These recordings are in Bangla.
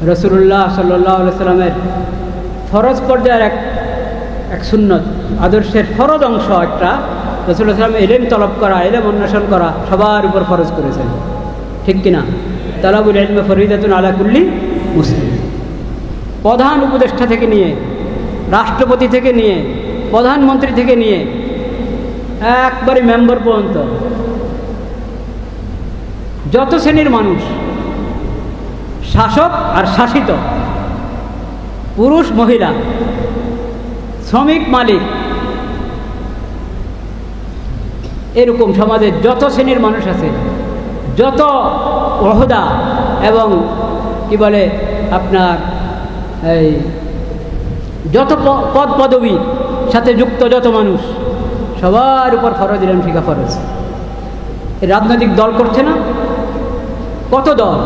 রাসূলুল্লাহ সাল্লাল্লাহু আলাইহি সাল্লামের ফরজ পর্যায়ের এক সুন্নত আদর্শের ফরজ অংশ একটা। রাসূলুল্লাহ সাল্লাম ইলম তলব করা, ইলম অন্বেষণ করা সবার উপর ফরজ করেছেন, ঠিক কিনা? তালাবুল ইলমি ফরিদাতুন আলা কুল্লি মুসলিম। প্রধান উপদেষ্টা থেকে নিয়ে, রাষ্ট্রপতি থেকে নিয়ে, প্রধানমন্ত্রী থেকে নিয়ে একবারে মেম্বার পর্যন্ত যত শ্রেণীর মানুষ, শাসক আর শাসিত, পুরুষ মহিলা, শ্রমিক মালিক, এরকম সমাজে যত শ্রেণীর মানুষ আছে, যত ওহদা এবং কি বলে আপনার এই যত পদ পদবীর সাথে যুক্ত যত মানুষ, সবার উপর ফরজ ইলম শিখা ফরজ। এই রাজনৈতিক দল করছে না? কত দল?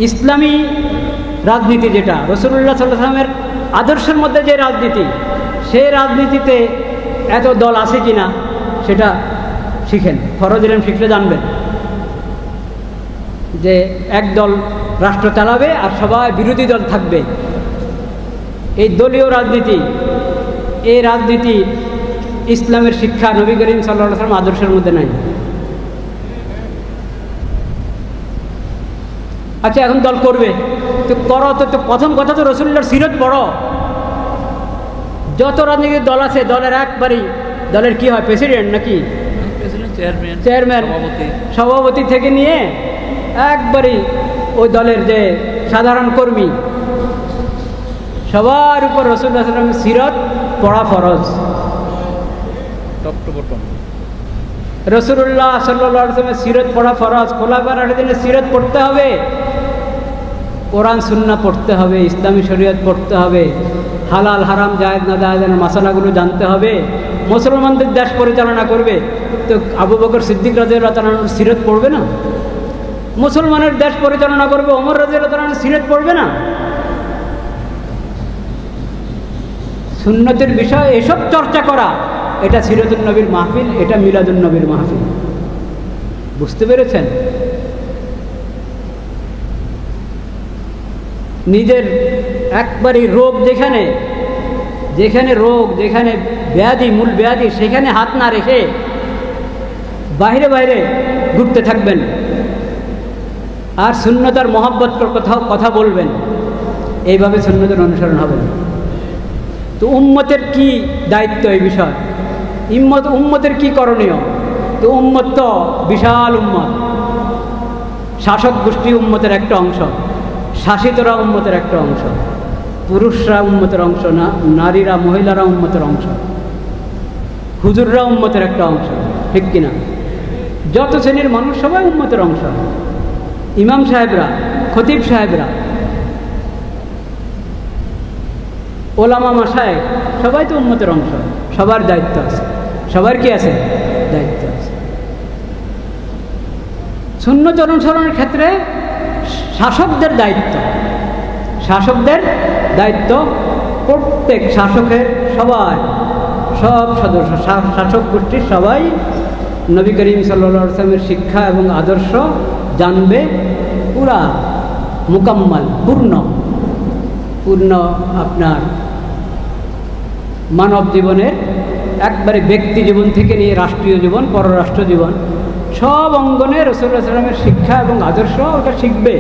ইসলামী রাজনীতি যেটা রাসূলুল্লাহ সাল্লাল্লাহু আলাইহি ওয়াসাল্লামের আদর্শের মধ্যে যে রাজনীতি, সেই রাজনীতিতে এত দল আছে কিনা সেটা শিখেন। ফরজ ইলম শিখলে জানবেন যে এক দল রাষ্ট্র চালাবে আর সবাই বিরোধী দল থাকবে। এই দলীয় রাজনীতি, এই রাজনীতি ইসলামের শিক্ষা নবী করিম সাল্লাল্লাহু আলাইহি ওয়াসাল্লাম আদর্শের মধ্যে নাই। আচ্ছা, এখন দল করবে তো করো, তো প্রথম কথা তো রাসূলুল্লাহর সিরত পড়ো। যত রাজনৈতিক দল আছে, দলের একবারই দলের কি হয়, প্রেসিডেন্ট নাকি চেয়ারম্যান, সভাপতি থেকে নিয়ে একবারই ওই দলের যে সাধারণ কর্মী, সবার উপর রাসূলুল্লাহ সাল্লাল্লাহু আলাইহি ওয়াসাল্লামের সিরত পড়া ফরজ। রাসূলুল্লাহ সাল্লাল্লাহু আলাইহি ওয়াসাল্লামের সিরত পড়া ফরজ। খোলাফায়ে রাশিদিনের সিরত পড়তে হবে, কোরআন সুন্নাহ পড়তে হবে, ইসলামী শরীয়ত পড়তে হবে, হালাল হারাম জায়েজ না জায়েজের মাসালাগুলো জানতে হবে। মুসলমানদের দেশ পরিচালনা করবে তো আবু বকর সিদ্দিক রাদিয়াল্লাহু তাআলার সিরত পড়বে না? মুসলমানের দেশ পরিচালনা করবে ওমর রাদিয়াল্লাহু তাআলার সিরত পড়বে না? সুন্নতের বিষয় এসব চর্চা করা, এটা সিরাতুন নবীর মাহফিল, এটা মিলাদুন নবীর মাহফিল। বুঝতে পেরেছেন? নিজের একবারই রোগ যেখানে যেখানে রোগ, যেখানে ব্যাধি, মূল ব্যাধি, সেখানে হাত না রেখে বাইরে বাইরে ঘুরতে থাকবেন আর সুন্নতার মহব্বত কথা বলবেন। এইভাবে সুন্নতের অনুসরণ হবে না। তো উম্মতের কি দায়িত্ব এই বিষয়? উম্মতের কি করণীয়? তো উম্মত তো বিশাল উম্মত, শাসক গোষ্ঠী উম্মতের একটা অংশ, শাসিতরা উম্মতের একটা অংশ, পুরুষরা উম্মতের অংশ না, নারীরা মহিলারা উম্মতের অংশ, হুজুররা উম্মতের একটা অংশ, ঠিক কিনা? যত শ্রেণীর মানুষ সবাই উম্মতের অংশ। ইমাম সাহেবরা, খতিব সাহেবরা, ওলামা মাশায়েখ সবাই তো উম্মতের অংশ। সবার দায়িত্ব আছে। সবার কি আছে? দায়িত্ব আছে। সুন্নত অনুসরণের ক্ষেত্রে শাসকদের দায়িত্ব, শাসকদের দায়িত্ব, প্রত্যেক শাসকের সবাই, সব সদস্য, শাসক গোষ্ঠীর সবাই নবী করিম সাল্লাল্লাহু আলাইহি ওয়াসাল্লামের শিক্ষা এবং আদর্শ জানবে, পুরা মুকাম্মাল, পূর্ণ আপনার মানব জীবনের একবারে ব্যক্তি জীবন থেকে নিয়ে রাষ্ট্রীয় জীবন, পররাষ্ট্র জীবন, সব অঙ্গনে রাসূলুল্লাহ সাল্লাল্লাহু আলাইহি ওয়াসাল্লামের শিক্ষা এবং আদর্শ ওটা শিখবে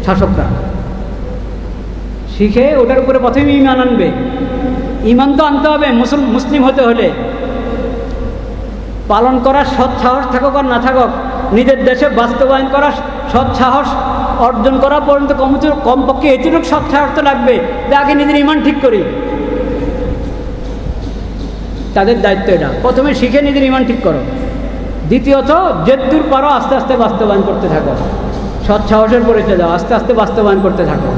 শাসকরা। শিখে ওটার উপরে প্রথমে ঈমান আনবে। ঈমান তো আনতে হবে মুসলিম হতে হলে। পালন করার সৎ সাহস থাকুক আর না থাকুক, নিজের দেশে বাস্তবায়ন করার সৎ সাহস অর্জন করা পর্যন্ত কমপক্ষে এতটুকু সৎ সাহস তো লাগবে যে আগে নিজের ঈমান ঠিক করি। তাদের দায়িত্ব এটা। প্রথমে শিখে নিজের ঈমান ঠিক করো। দ্বিতীয়ত, যেদূর পারো আস্তে আস্তে বাস্তবায়ন করতে থাকো। সৎ সাহসের পরিচয় দাও, আস্তে আস্তে বাস্তবায়ন করতে থাকো।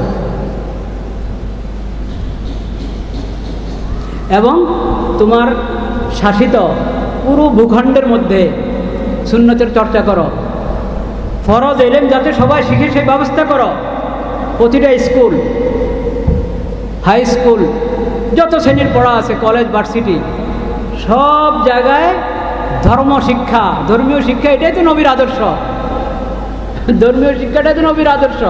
এবং তোমার শাসিত পুরো ভূখণ্ডের মধ্যে সুন্নতের চর্চা করো। ফরজ ইলম যাতে সবাই শিখে সেই ব্যবস্থা করো। প্রতিটা স্কুল, হাই স্কুল, যত শ্রেণীর পড়া আছে, কলেজ, ভার্সিটি, সব জায়গায় ধর্মশিক্ষা, ধর্মীয় শিক্ষা, এটাই তো নবীর আদর্শ। ধর্মীয় শিক্ষাটাই তো নবীর আদর্শ।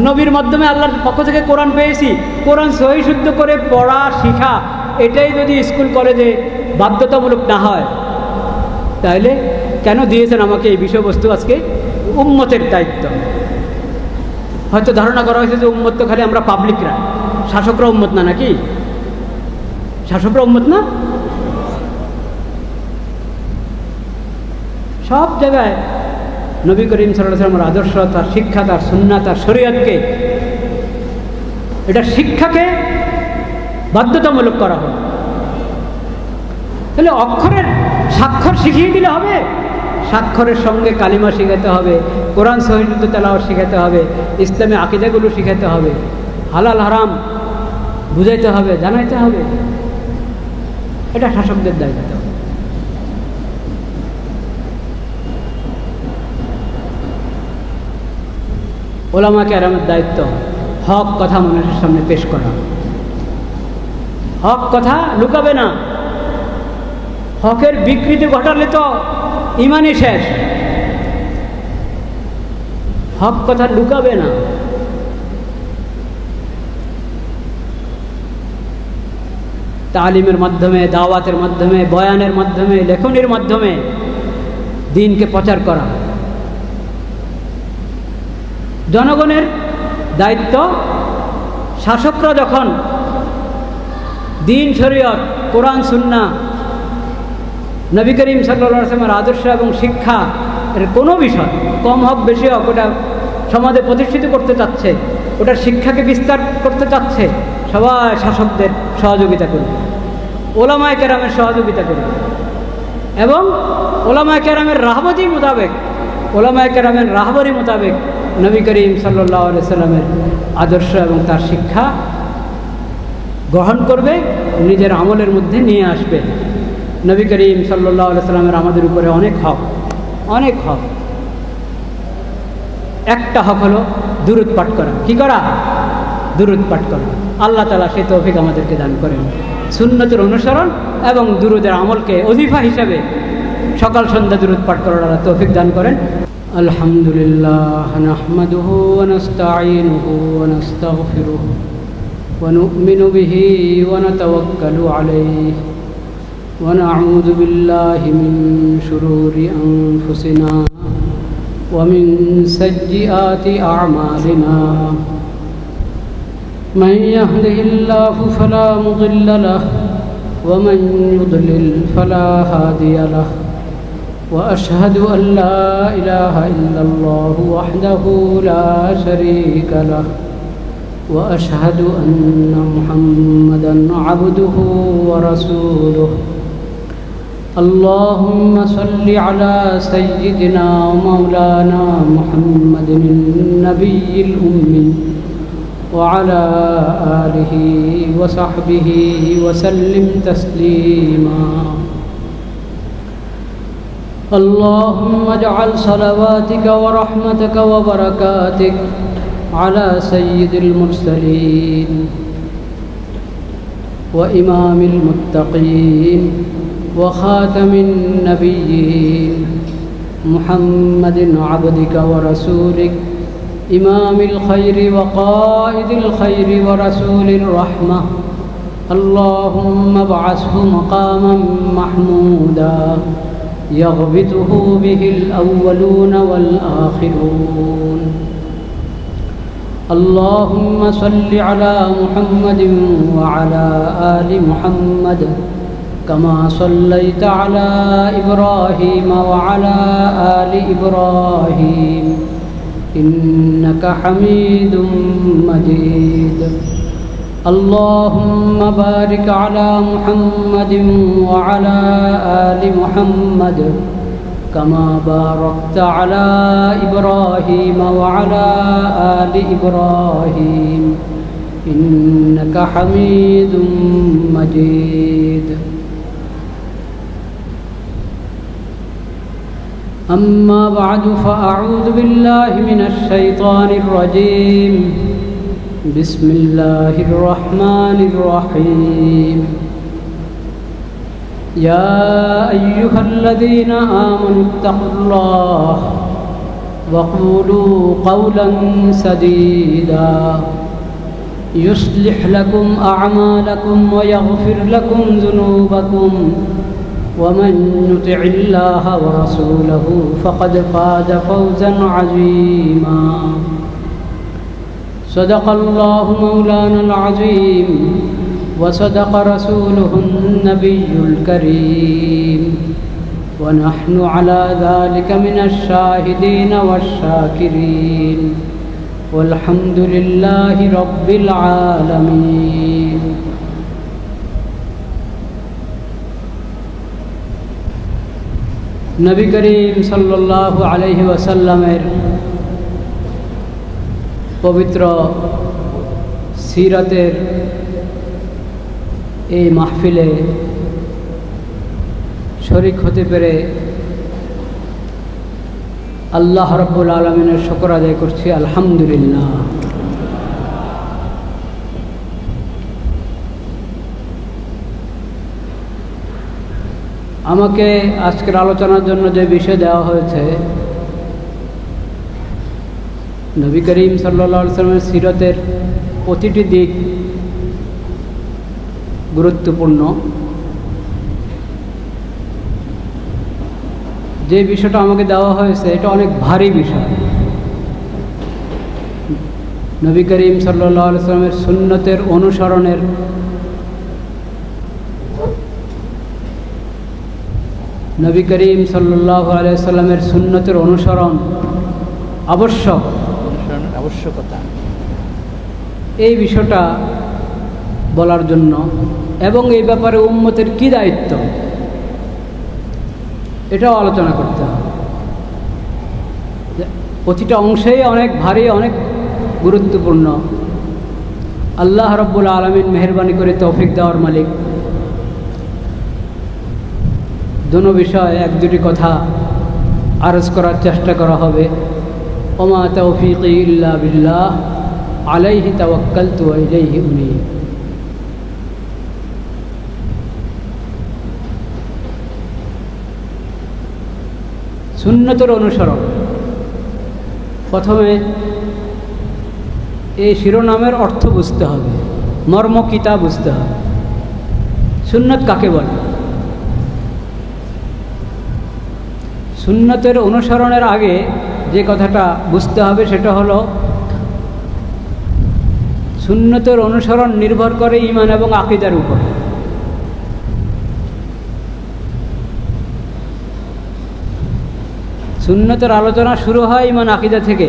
নবীর মাধ্যমে আল্লাহর পক্ষ থেকে কোরআন পেয়েছি, কোরআন সহি শুদ্ধ করে পড়া শিখা এটাই যদি স্কুল কলেজে বাধ্যতামূলক না হয়, তাহলে কেন দিয়েছেন আমাকে এই বিষয়বস্তু? আজকে উম্মতের দায়িত্ব। হয়তো ধারণা করা হয়েছে যে উম্মত তো খালি আমরা পাবলিকরা, শাসকরা উম্মত না, নাকি শাসকরা উম্মত না? সব জায়গায় নবী করিম সাল্লাল্লাহু আলাইহি ওয়াসাল্লামের আদর্শ, তার শিক্ষা, তার সুন্নাহ, তার শরীয়তকে, এটা শিক্ষাকে বাধ্যতামূলক করা হলো। তাহলে অক্ষরের স্বাক্ষর শিখিয়ে দিলে হবে? স্বাক্ষরের সঙ্গে কালিমা শিখাতে হবে, কোরআন সহিহ তেলাওয়াত শিখাতে হবে, ইসলামী আকীদাগুলো শিখাতে হবে, হালাল হারাম বুঝাইতে হবে, জানাইতে হবে। এটা শাসকদের দায়িত্ব। ওলামা কেরামের দায়িত্ব হক কথা মানুষের সামনে পেশ করা। হক কথা লুকাবে না। হকের বিকৃতি ঘটালে তো ইমানই শেষ। হক কথা লুকাবে না। তালিমের মাধ্যমে, দাওয়াতের মাধ্যমে, বয়ানের মাধ্যমে, লেখনের মাধ্যমে দ্বীনকে প্রচার করা। জনগণের দায়িত্ব, শাসকরা যখন দ্বীন, শরীয়ত, কোরআন, সুন্নাহ, নবী করিম সাল্লাল্লাহু আলাইহি ওয়াসাল্লামের আদর্শ এবং শিক্ষা এর কোনো বিষয় কম হোক বেশি হোক ওটা সমাজে প্রতিষ্ঠিত করতে চাচ্ছে, ওটার শিক্ষাকে বিস্তার করতে চাচ্ছে, সবাই শাসকদের সহযোগিতা করবে, ওলামায়ে কেরামের সহযোগিতা করবে এবং ওলামায়ে কেরামের রাহবরি মোতাবেক, ওলামায়ে কেরামের রাহবরি মোতাবেক নবী করিম সাল্লাল্লাহু আলাইহি ওয়াসাল্লামের আদর্শ এবং তার শিক্ষা গ্রহণ করবে, নিজের আমলের মধ্যে নিয়ে আসবে। নবী করিম সাল্লাল্লাহু আলাইহি ওয়াসাল্লামের আমাদের উপরে অনেক হক, অনেক হক। একটা হক হলো দুরূদ পাঠ করা। কি করা? দুরূদ পাঠ করা। আল্লাহ তাআলা সেই তৌফিক আমাদেরকে দান করেন। সুন্নতের অনুসরণ এবং দুরূদের আমলকে ওজিফা হিসাবে সকাল সন্ধ্যা দুরূদ পাঠ করার আল্লাহ তৌফিক দান করেন। আলহামদুলিল্লাহ নাহমাদুহু ওয়া নাস্তাঈনুহু ওয়া নাস্তাগফিরুহু ওয়া নু'মিনু বিহি ওয়া নাতাওয়াক্কালু আলাইহি ওয়া নাউযু বিল্লাহি মিন শুরুরি আনফুসিনা ওয়া মিন সাইয়্যিআতি আ'মালিনা মান ইয়াহদিহিল্লাহু ফালা মুদিল্লা লাহু ওয়া মান ইউদ্লিল ফালা হাদিয়া লাহু وأشهد أن لا إله إلا الله وحده لا شريك له وأشهد أن محمدا عبده ورسوله اللهم صل على سيدنا ومولانا محمد النبي الأمي وعلى آله وصحبه وسلم تسليما اللهم اجعل صلواتك ورحمتك وبركاتك على سيد المرسلين وإمام المتقين وخاتم النبيين محمد عبدك ورسولك إمام الخير وقائد الخير ورسول الرحمة اللهم ابعثه مقاما محمودا يغبطه به الأولون والآخرون اللهم صل على محمد وعلى آل محمد كما صليت على إبراهيم وعلى آل إبراهيم إنك حميد مجيد اللهم بارك على محمد وعلى آل محمد كما باركت على إبراهيم وعلى آل إبراهيم إنك حميد مجيد أما بعد فأعوذ بالله من الشيطان الرجيم بسم الله الرحمن الرحيم يا أيها الذين آمنوا اتقوا الله وقولوا قولا سديدا يصلح لكم أعمالكم ويغفر لكم ذنوبكم ومن يطع الله ورسوله فقد فاز فوزا عظيما صدق الله مولانا العظيم وصدق رسوله النبي الكريم ونحن على ذلك من الشاهدين والشاكرين والحمد لله رب العالمين নবী করিম সাল্লাল্লাহু আলাইহি ওয়াসাল্লামের পবিত্র সিরাতের এই মাহফিলে শরীক হতে পেরে আল্লাহ রাব্বুল আলামিনের শুকর আদায় করছি আলহামদুলিল্লাহ। আমাকে আজকের আলোচনার জন্য যে বিষয় দেওয়া হয়েছে নবী করিম সাল্লাল্লাহু আলাইহি ওয়াসাল্লামের সিরাতের প্রতিটি দিক গুরুত্বপূর্ণ। যে বিষয়টা আমাকে দেওয়া হয়েছে এটা অনেক ভারী বিষয়। নবী করিম সাল্লাল্লাহু আলাইহি ওয়াসাল্লামের সুন্নতের অনুসরণের নবী করিম সাল্লাল্লাহু আলাইহি ওয়াসাল্লামের সুন্নতের অনুসরণ আবশ্যকতা এই বিষয়টা বলার জন্য এবং এই ব্যাপারে উম্মতের কি দায়িত্ব এটাও আলোচনা করতে হবে। প্রতিটা অংশেই অনেক ভারী, অনেক গুরুত্বপূর্ণ। আল্লাহ রাব্বুল আলামিন মেহেরবানি করে তৌফিক দেওয়ার মালিক। দোনো বিষয়ে এক দুটি কথা আরজ করার চেষ্টা করা হবে। ওমা তৌফিকি ইল্লা বিল্লাহ আলাইহি তাওয়াক্কালতু ওয়া ইলাইহি উনীব। সুন্নতের অনুসরণ, প্রথমে এই শিরোনামের অর্থ বুঝতে হবে, মর্ম কিতা বুঝতে হবে। সুন্নত কাকে বলে? সুন্নতের অনুসরণের আগে যে কথাটা বুঝতে হবে সেটা হলো সুন্নতের অনুসরণ নির্ভর করে ঈমান এবং আকীদার উপর। সুন্নতের আলোচনা শুরু হয় ঈমান আকীদা থেকে,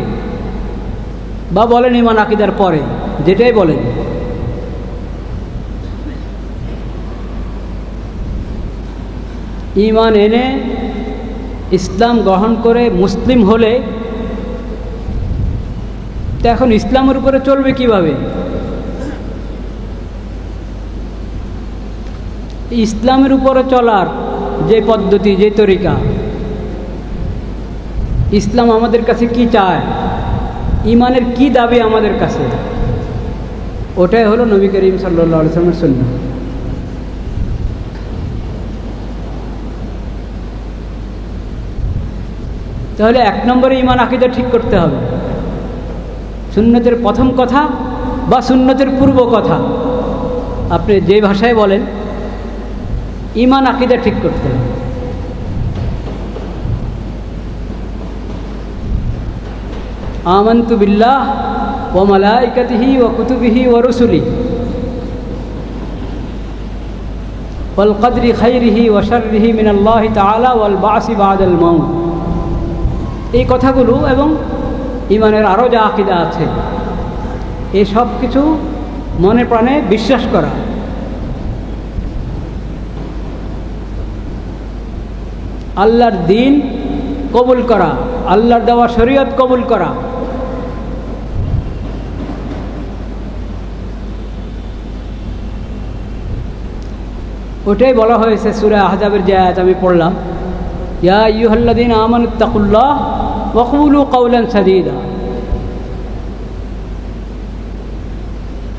বা বলেন ঈমান আকীদার পরে, যেটাই বলেন। ঈমান এনে ইসলাম গ্রহণ করে মুসলিম হলে তো এখন ইসলামের উপরে চলবে কিভাবে? ইসলামের উপরে চলার যে পদ্ধতি, যে তরিকা, ইসলাম আমাদের কাছে কি চায়, ঈমানের কি দাবি আমাদের কাছে, ওটাই হলো নবী করিম সাল্লাল্লাহু আলাইহি ওয়াসাল্লামের সুন্নাহ। তাহলে এক নম্বরে ঈমান আকীদা ঠিক করতে হবে। সুন্নতের প্রথম কথা বা সুন্নতের পূর্ব কথা, আপনি যে ভাষায় বলেন, ঈমান আকীদা ঠিক করতে হবে। আমানতু বিল্লাহ ওয়া মালাইকাতিহি ওয়া কুতুবিহি ওয়া রুসুলিহি ওয়াল কদরি খাইরিহি ওয়া শাররিহি মিনাল্লাহি তাআলা ওয়াল বা'সি বা'দাল মাউত। এই কথাগুলো এবং ঈমানের আরও যা আকীদা আছে, এই সব কিছু মনে প্রাণে বিশ্বাস করা। আল্লাহর দ্বীন কবুল করা, আল্লাহর দেওয়া শরীয়ত কবুল করা। ওটাই বলা হয়েছে সূরা আহজাবের যে আয়াত আমি পড়লাম, ইয়া আইয়ুহাল্লাযীনা আমানুত্তাকুল্লাহ ওয়া কুলু কাওলান সাদীদা।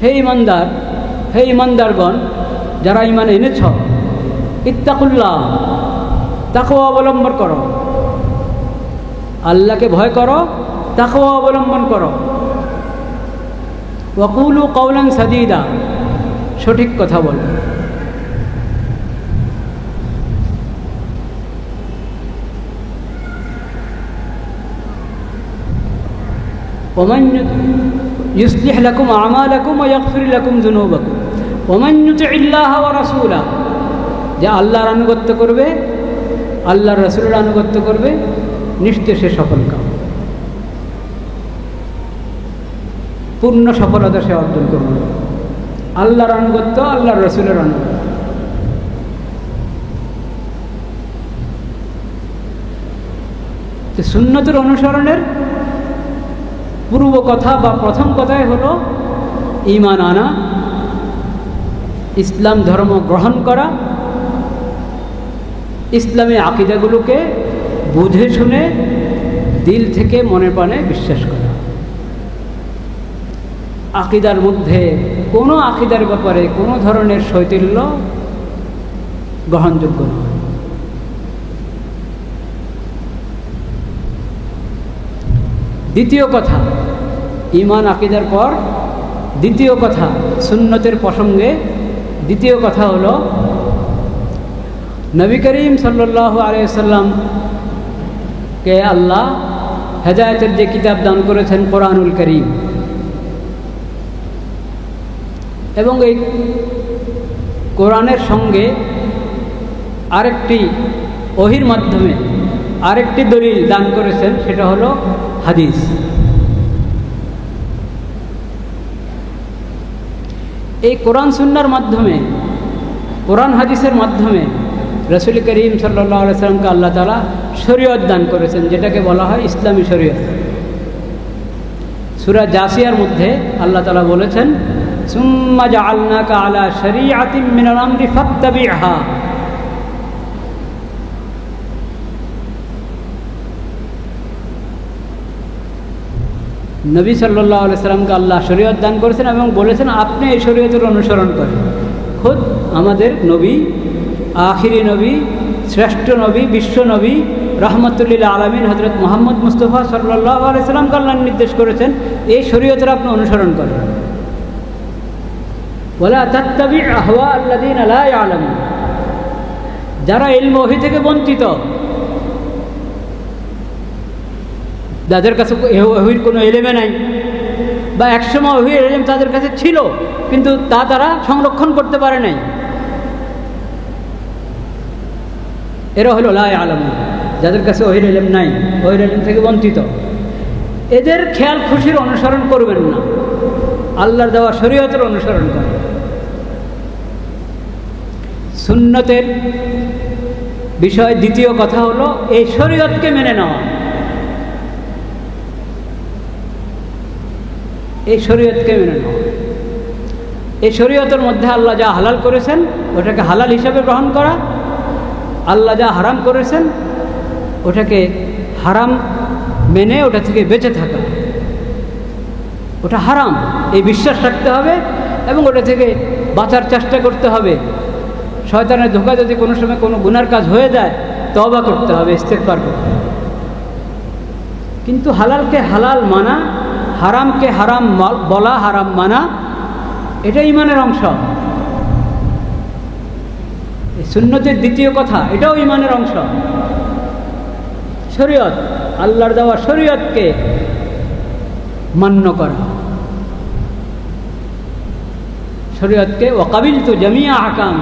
হে ঈমানদার, হে ঈমানদারগণ, যারা ঈমান এনেছ, ইত্তাকুল্লাহ, তাকওয়া অবলম্বন করো, আল্লাহকে ভয় করো, তাকওয়া অবলম্বন করো। ওয়াকুলু কওলান সাদীদা, সঠিক কথা বলো। ওমান ইউসলিহ লাকুম আমালাকুম ওয়া ইয়াগফির লাকুম যুনুবাকুম ওমান ইউতিইল্লাহ ওয়া রাসূলাহু, যে আল্লাহর আনুগত্য করবে, আল্লাহর রাসূলের আনুগত্য করবে, নিশ্চয় সে সফল কাম, পূর্ণ সফলতা সে অর্জন করবে। আল্লাহর আনুগত্য, আল্লাহর রাসূলের আনুগত্য। সুন্নতের অনুসরণের পূর্ব কথা বা প্রথম কথাই হলো ঈমান আনা, ইসলাম ধর্ম গ্রহণ করা, ইসলামী আকীদাগুলোকে বুঝে শুনে দিল থেকে মনে প্রাণে বিশ্বাস করা। আকীদার মধ্যে কোনো আকীদার ব্যাপারে কোনো ধরনের শৈথিল্য গ্রহণযোগ্য নয়। দ্বিতীয় কথা, ঈমান আকীদার পর দ্বিতীয় কথা সুন্নতের প্রসঙ্গে দ্বিতীয় কথা হলো নবী করিম সাল্লাল্লাহু আলাইহি সাল্লামকে আল্লাহ হেদায়েতের যে কিতাব দান করেছেন কোরআনুল করিম, এবং এই কোরআনের সঙ্গে আরেকটি ওহির মাধ্যমে আরেকটি দলিল দান করেছেন, সেটা হলো হাদিস। এই কোরআন সুন্নাহর মাধ্যমে, কোরআন হাদিসের মাধ্যমে রাসূল করিম সাল্লাল্লাহু আলাইহি সাল্লামকে আল্লাহ তাআলা শরীয়ত দান করেছেন, যেটাকে বলা হয় ইসলামী শরীয়ত। সূরা জাসিয়ার মধ্যে আল্লাহ তাআলা বলেছেন, সুম্মা জাআলনাকা আলা শরীআতিন মিনাল আমরি ফাত্তাবি'হা। নবী সাল্লাল্লাহু আলাইহি সাল্লামকে আল্লাহ শরীয়ত দান করেছেন এবং বলেছেন আপনি এই শরীয়তের অনুসরণ করেন। খুদ আমাদের নবী, আখিরি নবী, শ্রেষ্ঠ নবী, বিশ্ব নবী, রাহমাতুল আলামিন হযরত মুহাম্মদ মুস্তাফা সাল্লাল্লাহু আলাইহি সাল্লামকে আল্লাহ নির্দেশ করেছেন এই শরীয়তের আপনি অনুসরণ করেন। ওয়ালা তাত্তাবি আহওয়া আল্লাযীনা লা ইয়ালামুন, যারা ইলম ওহী থেকে বঞ্চিত, যাদের কাছে ওহীর কোনো এলেমে নাই, বা একসময় ওহীর এলেম তাদের কাছে ছিল কিন্তু তারা সংরক্ষণ করতে পারে নাই, এরা হলো লা ইয়ালামুন, যাদের কাছে ওহীর এলেম নাই, ওহীর এলেম থেকে বঞ্চিত। এদের খেয়াল খুশির অনুসরণ করবেন না, আল্লাহর দেওয়া শরীয়তের অনুসরণ করেন। সুন্নতের বিষয় দ্বিতীয় কথা হলো এই শরীয়তকে মেনে নেওয়া। এই শরীয়তকে মেনে নেওয়া, এই শরীয়তের মধ্যে আল্লাহ যা হালাল করেছেন ওটাকে হালাল হিসাবে গ্রহণ করা, আল্লাহ যা হারাম করেছেন ওটাকে হারাম মেনে ওটা থেকে বেঁচে থাকা। ওটা হারাম এই বিশ্বাস রাখতে হবে এবং ওটা থেকে বাঁচার চেষ্টা করতে হবে। শয়তানের ধোঁকা যদি কোনো সময় কোনো গুনার কাজ হয়ে যায় তওবা করতে হবে, ইস্তেগফার করতে হবে। কিন্তু হালালকে হালাল মানা, হারামকে হারাম বলা, হারাম মানা, এটা ঈমানের অংশ। সুন্নতের দ্বিতীয় কথা, এটাও ঈমানের অংশ। শরীয়ত, আল্লাহর দেওয়া শরীয়তকে মান্য করা, শরীয়তকে ওয়াকাবিলতু জামিয়া আহকাম,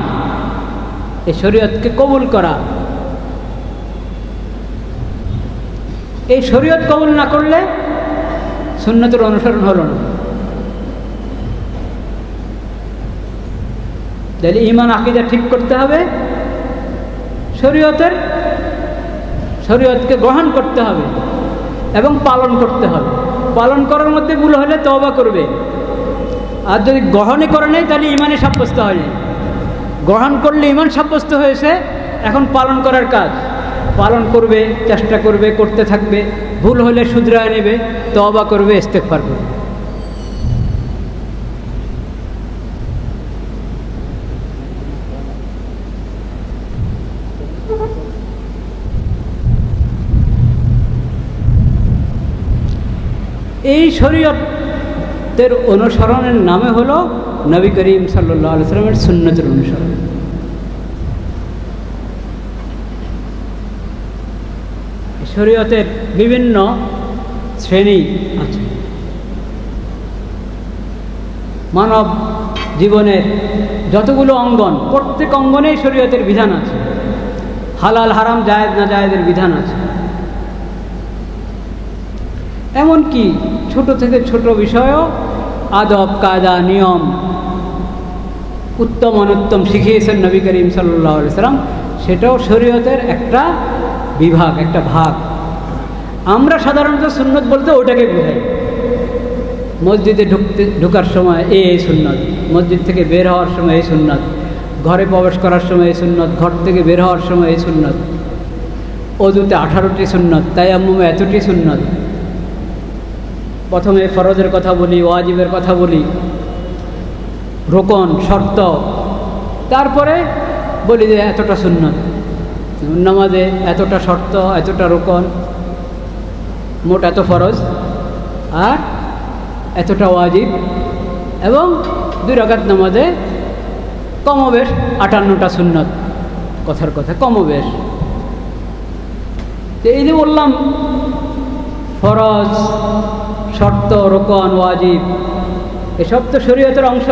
এই শরীয়তকে কবুল করা। এই শরীয়ত কবুল না করলে সুন্নতের অনুসরণ হলো না। তাহলে ঈমান আকীদা ঠিক করতে হবে, শরীয়তকে গ্রহণ করতে হবে এবং পালন করতে হবে। পালন করার মধ্যে ভুল হলে তওবা করবে, আর যদি গ্রহণই করে নেই তাহলে ঈমানে সাব্যস্ত হয়নি। গ্রহণ করলে ঈমান সাব্যস্ত হয়েছে, এখন পালন করার কাজ। পালন করবে, চেষ্টা করবে, করতে থাকবে, ভুল হলে শুধরায় নেবে, তওবা করবে, ইস্তেগফার করবে। এই শরীয়তের অনুসরণের নামে হলো নবী করিম সাল্লাল্লাহু আলাইহি ওয়াসাল্লামের সুন্নতের অনুসরণ। শরীয়তের বিভিন্ন শ্রেণী আছে। মানব জীবনের যতগুলো অঙ্গন, প্রত্যেক অঙ্গনেই শরীয়তের বিধান আছে। হালাল হারাম জায়েজ না জায়েজের বিধান আছে। এমনকি ছোট থেকে ছোট বিষয়ও আদব কায়দা নিয়ম উত্তম অনুত্তম শিখিয়েছেন নবী করিম সাল্লাল্লাহু আলাইহি ওয়াসাল্লাম। সেটাও শরীয়তের একটা বিভাগ, একটা ভাগ। আমরা সাধারণত সুন্নত বলতে ওটাকে বোঝাই। মসজিদে ঢোকার সময় এই সুন্নত, মসজিদ থেকে বের হওয়ার সময় এই সুন্নত, ঘরে প্রবেশ করার সময় এই সুন্নত, ঘর থেকে বের হওয়ার সময় এই সুন্নত, অজুতে 18টি সুন্নত, তায়াম্মুমে এতটি সুন্নত। প্রথমে ফরজের কথা বলি, ওয়াজিবের কথা বলি, রোকন শর্ত, তারপরে বলি যে এতটা সুন্নত। নামাজে এতটা শর্ত, এতটা রোকন, মোট এত ফরজ আর এতটা ওয়াজিব, এবং 2 রাকাত নামাজে কমবেশ 58টা সুন্নত। কথার কথা কমবেশ। তো এই যে বললাম ফরজ, শর্ত, রোকন, ওয়াজিব, এসব তো শরীয়তের অংশ।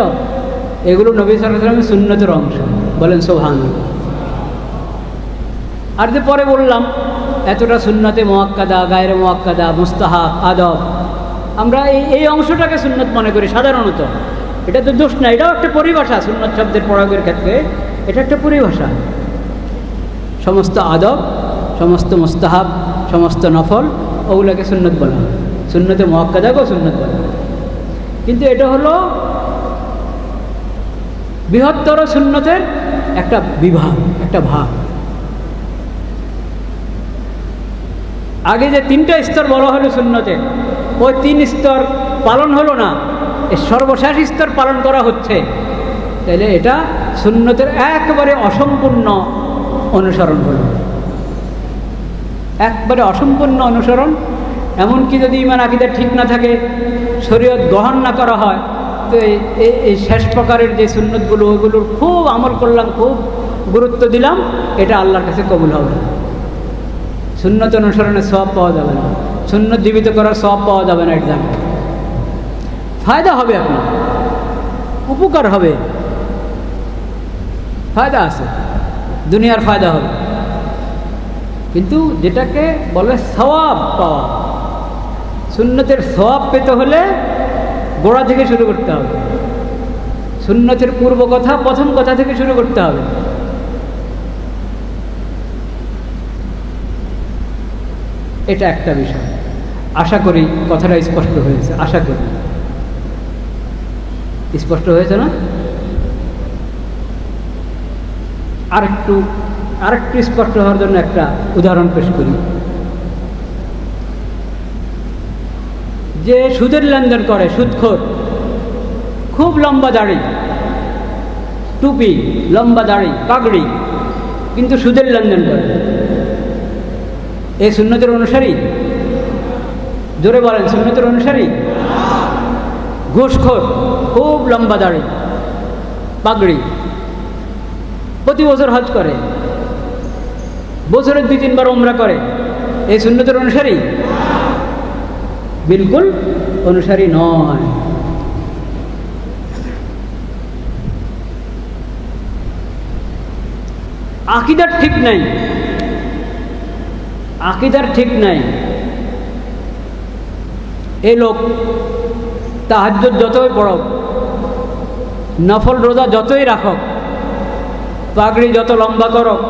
এগুলো নবী সাল্লাল্লাহু আলাইহি ওয়াসাল্লামের সুন্নতের অংশ। বলেন সুবহানাল্লাহ। আর যে পরে বললাম এতটা সুন্নতে মুআক্কাদা, গায়রে মুআক্কাদা, মুস্তাহাব, আদব, আমরা এই অংশটাকে সুন্নত মনে করি সাধারণত। এটা তো দোষ না, এটাও একটা পরিভাষা। সুন্নত শব্দের প্রয়োগের ক্ষেত্রে এটা একটা পরিভাষা। সমস্ত আদব, সমস্ত মুস্তাহাব, সমস্ত নফল, ওগুলোকে সুন্নত বলা হয়। সুন্নতে মুআক্কাদাকেও সুন্নত বলা হয়। কিন্তু এটা হলো বৃহত্তর সুন্নতের একটা বিভাগ, একটা ভাগ। আগে যে 3টা স্তর বলা হলো সুন্নতে, ওই 3 স্তর পালন হলো না, এই সর্বশেষ স্তর পালন করা হচ্ছে। তাহলে এটা সুন্নতের একবারে অসম্পূর্ণ অনুসরণ হলো, একবারে অসম্পূর্ণ অনুসরণ। এমনকি যদি ঈমান আকীদা ঠিক না থাকে, শরীয়ত গ্রহণ না করা হয়, তো এই শেষ প্রকারের যে সুন্নতগুলো, ওইগুলোর খুব আমল করলাম, খুব গুরুত্ব দিলাম, এটা আল্লাহর কাছে কবুল হবে না। সুন্নত অনুসরণের সওয়াব পাওয়া যাবে না, সুন্নত জীবিত করার সওয়াব পাওয়া যাবে না। এটা ফায়দা হবে, আপনার উপকার হবে, ফায়দা আছে, দুনিয়ার ফায়দা হবে। কিন্তু যেটাকে বলে সওয়াব পাওয়া, সুন্নতের সওয়াব পেতে হলে গোড়া থেকে শুরু করতে হবে। সুন্নতের পূর্ব কথা, প্রথম কথা থেকে শুরু করতে হবে। এটা একটা বিষয়। আশা করি কথাটা স্পষ্ট হয়েছে, আশা করি স্পষ্ট হয়েছে না? আরেকটু স্পষ্ট হওয়ার জন্য একটা উদাহরণ পেশ করি। যে সুদের লেনদেন করে, সুদখোর, খুব লম্বা দাড়ি, টুপি, লম্বা দাড়ি, পাগড়ি, কিন্তু সুদের লেনদেন করে, এই সুন্নতের অনুসারী? জোরে বলেন, সুন্নতের অনুসারী? ঘুষখোর, খুব লম্বা দাড়ি, পাগড়ি, প্রতি বছর হজ করে, বছরে 2-3 বার উমরা করে, এই সুন্নতের অনুসারী? বিলকুল অনুসারী নয়। আকীদার ঠিক নাই, আকীদার ঠিক নাই। এই লোক তাহাজ্জুদ যতই পড়ক, নফল রোজা যতই রাখক, পাগড়ি যত লম্বা করক,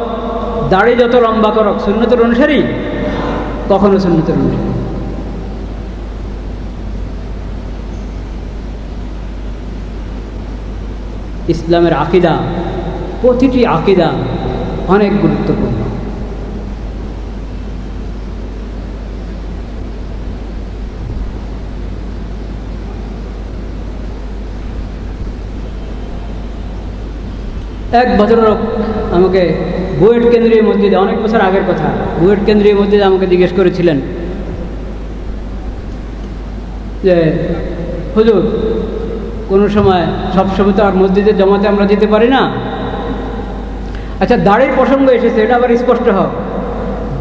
দাড়ি যত লম্বা করক, সুন্নতের অনুসারী? কখনো সুন্নতের অনুসারী। ইসলামের আকীদা, প্রতিটি আকীদা অনেক গুরুত্বপূর্ণ। এক ভদ্রলোক আমাকে বুয়েট কেন্দ্রীয় মসজিদে, অনেক বছর আগের কথা, বুয়েট কেন্দ্রীয় মসজিদে আমাকে জিজ্ঞেস করেছিলেন যে হুজুর কোনো সময় সবসময় তো আর মসজিদের জমাতে আমরা যেতে পারি না। আচ্ছা, দাড়ির প্রসঙ্গ এসেছে, এটা আবার স্পষ্ট হোক।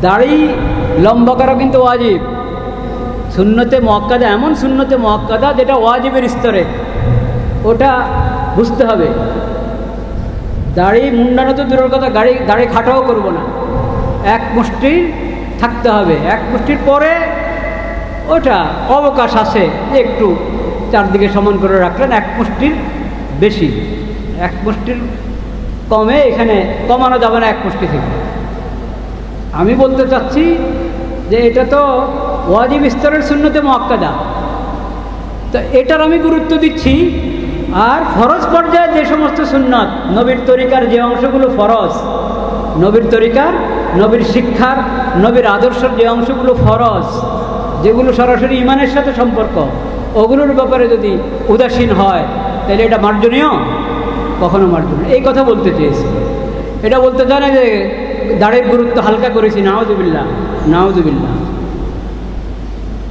দাড়ি লম্বা করা কিন্তু ওয়াজিব, সুন্নতে মুআক্কাদা, এমন সুন্নতে মুআক্কাদা যেটা ওয়াজিবের স্তরে, ওটা বুঝতে হবে। দাড়ি মুন্ডানো তো দূরের কথা, দাড়ি খাটাও করব না, এক মুষ্টি থাকতে হবে। এক মুষ্টির পরে ওটা অবকাশ আছে যে একটু চারদিকে সমান করে রাখলেন, এক মুষ্টির বেশি, এক মুষ্টির কমে এখানে কমানো যাবে না এক মুষ্টি থেকে। আমি বলতে চাচ্ছি যে এটা তো ওয়াজিব স্তরের সুন্নতে মুআক্কাদা, তো এটার আমি গুরুত্ব দিচ্ছি। আর ফরজ পর্যায়ে যে সমস্ত সুন্নত, নবীর তরিকার যে অংশগুলো ফরজ, নবীর তরিকার, নবীর শিক্ষার, নবীর আদর্শের যে অংশগুলো ফরজ, যেগুলো সরাসরি ইমানের সাথে সম্পর্ক, ওগুলোর ব্যাপারে যদি উদাসীন হয় তাহলে এটা মার্জনীয়, কখনো মার্জনীয়। এই কথা বলতে চেয়েছি। এটা বলতে চায় না যে দাড়ির গুরুত্ব হালকা করেছি, নাউযুবিল্লাহ, নাউযুবিল্লাহ।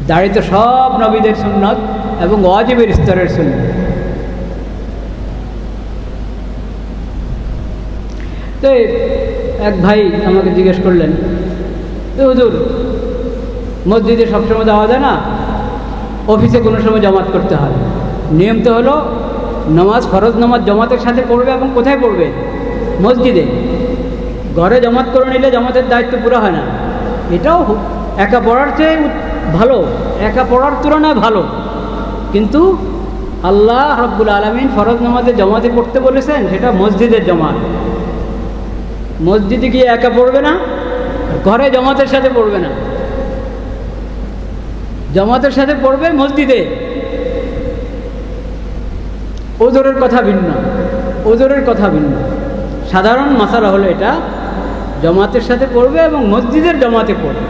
দাড়ি তো সব নবীদের সুন্নত এবং ওয়াজিবের স্তরের সুন্নত। তো এক ভাই আমাকে জিজ্ঞেস করলেন, তো হুজুর মসজিদে সবসময় যাওয়া যায় না, অফিসে কোনো সময় জামাত করতে হয়। নিয়ম তো হলো নামাজ, ফরজ নামাজ জামাতের সাথে পড়বে, এবং কোথায় পড়বে? মসজিদে। ঘরে জামাত করে নিলে জামাতের দায়িত্ব পুরো হয় না। এটাও একা পড়ার চেয়ে ভালো, একা পড়ার তুলনায় ভালো, কিন্তু আল্লাহ রাব্বুল আলামিন ফরজ নামাজে জামাতে পড়তে বলেছেন, সেটা মসজিদের জামাত। মসজিদে গিয়ে একা পড়বে না, ঘরে জামাতের সাথে পড়বে না, জামাতের সাথে পড়বে মসজিদে। ওজোরের কথা ভিন্ন, ওজোরের কথা ভিন্ন। সাধারণ মাসালা হলো এটা, জামাতের সাথে পড়বে এবং মসজিদের জামাতে পড়বে।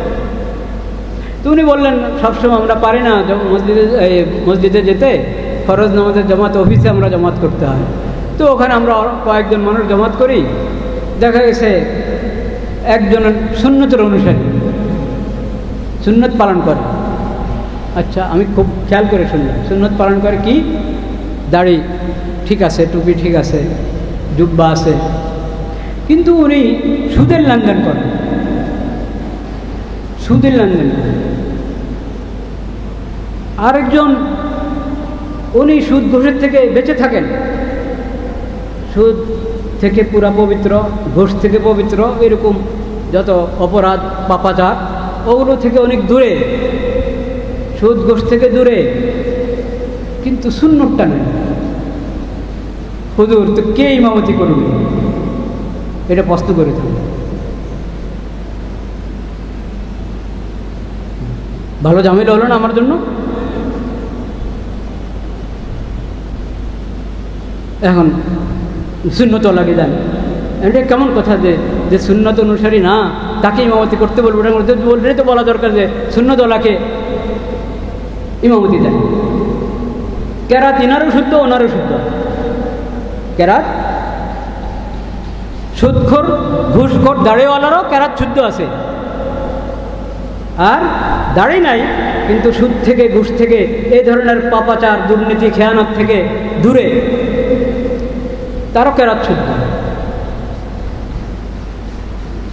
তো উনি বললেন সবসময় আমরা পারি না মসজিদে যেতে, ফরজ নামাজের জামাত অফিসে আমরা জামাত করতে হয়। তো ওখানে আমরা কয়েকজন মানুষ জামাত করি, দেখা গেছে একজনের সুন্নতের অনুসারী, সুন্নত পালন করে। আচ্ছা, আমি খুব খেয়াল করে শুনলাম, সুন্নত পালন করে কি? দাড়ি ঠিক আছে, টুপি ঠিক আছে, জুব্বা আছে, কিন্তু উনি সুদের লেনদেন করেন, সুদের লেনদেন করেন। আরেকজন উনি সুদ ঘুষের থেকে বেঁচে থাকেন, সুদ থেকে পুরা পবিত্র, ঘুষ থেকে পবিত্র, এরকম যত অপরাধ পাপাচার ওগুলো থেকে অনেক দূরে, সুদ ঘুষ থেকে দূরে, কিন্তু সুন্নতটা নেই। হুজুর তো কে ইমামতি করবে? এটা প্রশ্ন করে থাকবে। ভালো ঝামেলা হলো না আমার জন্য? এখন সুন্নত লাগে দেন, এটা কেমন কথা যে সুন্নত অনুসারী না তাকে ইমামতি করতে বলবো? বললে তো বলা দরকার যে সুন্নতওয়ালাকে ইমামতি দেন। কেরাত ইনারও শুদ্ধ, ওনারও শুদ্ধ। কেরাত সুদখোর, ঘুষখোর, দাড়িওয়ালারও কেরাত শুদ্ধ আছে, আর দাড়ি নাই কিন্তু সুদ থেকে, ঘুষ থেকে, এই ধরনের পাপাচার, দুর্নীতি, খেয়ানত থেকে দূরে, তারও কেরাত শুদ্ধ।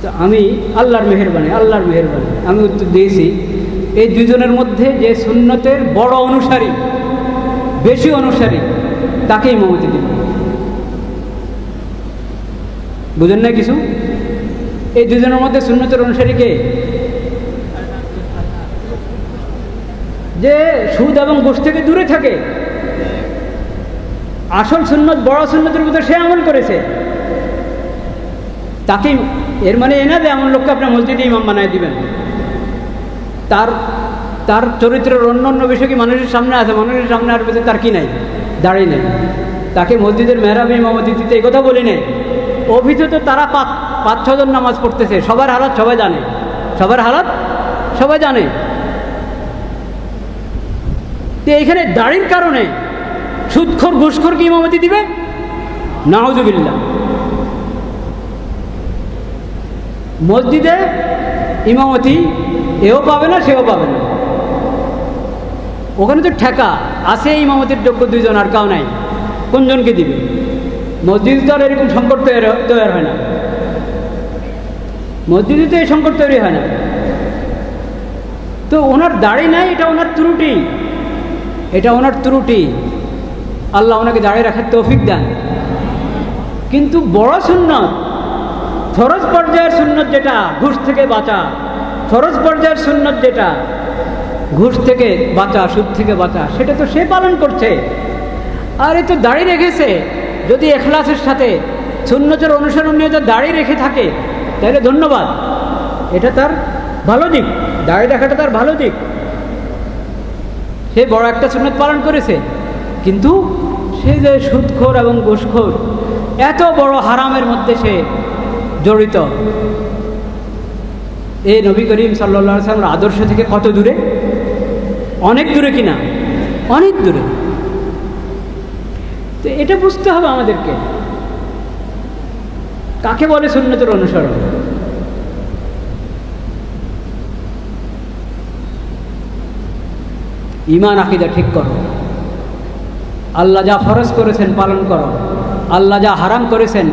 তো আমি আল্লাহর মেহেরবানি, আল্লাহর মেহেরবানি আমি উত্তর দিয়েছি, এই দুজনের মধ্যে যে সুন্নতের বড় অনুসারী, বেশি অনুসারী, তাকে ইমামতি দিন। বুঝেন না কিছু? এই দুজনের মধ্যে সুন্নতের অনুসারী কে? যে সুদ এবং ঘুষ থেকে দূরে থাকে, আসল সুন্নত, বড় সুন্নতের ভিতরে সে আমল করেছে, তাকে। এর মানে এ না যে এমন লোককে আপনার মসজিদে ইমাম বানায় দিবেন। তার চরিত্রের অন্য অন্য বিষয় কি মানুষের সামনে আছে? মানুষের সামনে আর ভিতরে তার কি নাই? দাড়ি নেই। তাকে মসজিদের মেহরাবে ইমামতি দিতে এই কথা বলি নেই। অভিযোগ তো তারা 5-6 জন নামাজ পড়তেছে, সবার হালাত সবাই জানে, সবার হালাত সবাই জানে। তো এইখানে দাড়ির কারণে সুদখোর, ঘুষখোর কি ইমামতি দিবে? নাউযুবিল্লাহ। মসজিদে ইমামতি এও পাবে না, সেও পাবে না। ওখানে তো ঠেকা আছে, ইমামতির যোগ্য দুইজন, আর কাউ নাই, কোনজনকে দিবে? মসজিদ তো আর এরকম সংকট তৈরি হয় না, মসজিদে তো এই সংকট তৈরি হয় না। তো ওনার দাড়ি নাই, এটা ওনার ত্রুটি, এটা ওনার ত্রুটি। আল্লাহ ওনাকে দাঁড়িয়ে রাখার তৌফিক দেন। কিন্তু বড় সুন্নত, ফরজ পর্যায়ের সুন্নত যেটা ঘুষ থেকে বাঁচা, ফরজ পর্যায়ের সুন্নত যেটা ঘুষ থেকে বাঁচা, সুদ থেকে বাঁচা, সেটা তো সে পালন করছে। আর এ তো দাঁড়িয়ে রেখেছে, যদি এখলাসের সাথে সুন্নতের অনুসরণ নিয়ে তো দাঁড়িয়ে রেখে থাকে, তাহলে ধন্যবাদ, এটা তার ভালো দিক, দাঁড়িয়ে রাখাটা তার ভালো দিক। সে বড় একটা সুন্নত পালন করেছে। কিন্তু সে যে সুদখোর এবং ঘুষখোর, এত বড় হারামের মধ্যে সে জড়িত, এই নবী করিম সাল্লাল্লাহু আলাইহি ওয়াসাল্লামের আদর্শ থেকে কত দূরে? অনেক দূরে কিনা? অনেক দূরে। তো এটা বুঝতে হবে আমাদেরকে, কাকে বলে সুন্নতের অনুসরণ। ঈমান আকীদা ঠিক করো, আল্লাহ যা ফরজ করেছেন পালন করো, আল্লাহ যা হারাম করেছেন